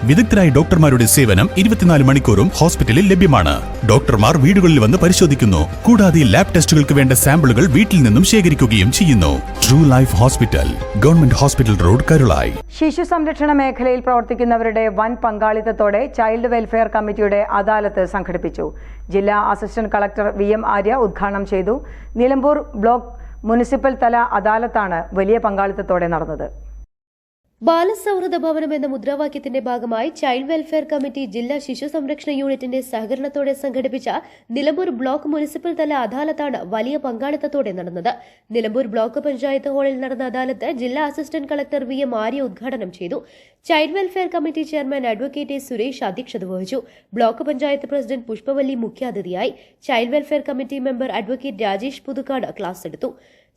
വിദഗ്ധരായ ഡോക്ടർമാരുടെ സേവനം 24 മണിക്കൂറും ഹോസ്പിറ്റലിൽ ലഭ്യമാണ്. ഡോക്ടർമാർ വീടുകളിൽ വന്ന് പരിശോധിക്കുന്നു. കൂടാതെ ലാബ് ടെസ്റ്റുകൾക്ക് വേണ്ട സാമ്പിളുകൾ വീട്ടിൽ നിന്നും ശേഖരിക്കുകയും ചെയ്യുന്നു. True life hospital, government hospital road, Karulai. ശിശു സംരക്ഷണ മേഖലയിൽ പ്രവർത്തിക്കുന്നവരുടെ വൻ പങ്കാളിത്തത്തോടെ ചൈൽഡ് വെൽഫെയർ കമ്മിറ്റിയുടെ അദാലത്ത് സംഘടിപ്പിച്ചു. ജില്ലാ അസിസ്റ്റന്റ് കളക്ടർ VM ആര്യ ഉദ്ഘാടനം ചെയ്തു. നിലമ്പൂർ ബ്ലോക്ക് മുനിസിപ്പൽ തല അദാലത്താണ് വലിയ പങ്കാളിത്തത്തോടെ നടന്നത്. ബാലസൗഹൃദ ഭവനം എന്ന മുദ്രാവാക്യത്തിന്റെ ഭാഗമായി ചൈൽഡ് വെൽഫെയർ കമ്മിറ്റി ജില്ലാ ശിശു സംരക്ഷണ യൂണിറ്റിന്റെ സഹകരണത്തോടെ സംഘടിപ്പിച്ച നിലമ്പൂർ ബ്ലോക്ക് മുനിസിപ്പൽ തല അദാലത്താണ് വലിയ പങ്കാളിത്തത്തോടെ നടന്നത്. നിലമ്പൂർ ബ്ലോക്ക് പഞ്ചായത്ത് ഹാളിൽ നടന്ന അദാലത്ത് ജില്ലാ അസിസ്റ്റന്റ് കളക്ടർ VM ആര്യ ഉദ്ഘാടനം ചെയ്തു. Child welfare committee chairman advocate Suresh അധ്യക്ഷത വഹിച്ചു. ബ്ലോക്ക് പഞ്ചായത്ത് പ്രസിഡന്റ് പുഷ്പവല്ലി മുഖ്യാതിഥിയായി. Child welfare committee member advocate Rajesh Puthukkad class എടുത്തു.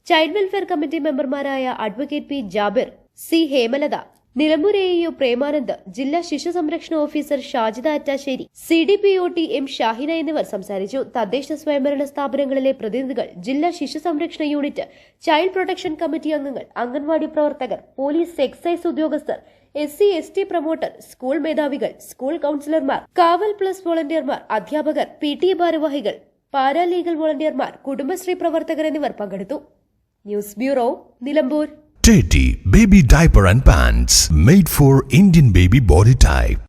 ചൈൽഡ് വെൽഫെയർ കമ്മിറ്റി മെമ്പർമാരായ advocate P Jabir, C Hemalatha, Nilambur AEO Premanand, ജില്ലാ ശിശു സംരക്ഷണ officer Shajida Attassery, CDPOT M Shahina എന്നിവർ സംസാരിച്ചു. തദ്ദേശ സ്വയംഭരണ സ്ഥാപനങ്ങളിലെ പ്രതിനിധികൾ, ജില്ലാ ശിശു സംരക്ഷണ യൂണിറ്റ്, ചൈൽഡ് പ്രൊട്ടക്ഷൻ കമ്മിറ്റി അംഗങ്ങൾ, അംഗൻവാടി പ്രവർത്തകർ, പോലീസ് എക്സൈസ് ഉദ്യോഗസ്ഥർ, SC/ST പ്രൊമോട്ടർ, സ്കൂൾ മേധാവികൾ, സ്കൂൾ കൌൺസിലർമാർ, കാവൽ പ്ലസ് വോളണ്ടിയർമാർ, അധ്യാപകർ, PTA ഭാരവാഹികൾ, പാരാലീഗൽ വോളണ്ടിയർമാർ, കുടുംബശ്രീ പ്രവർത്തകർ എന്നിവർ പങ്കെടുത്തു. News bureau, Nilambur. Teddy Baby Diaper and Pants made for Indian baby body type.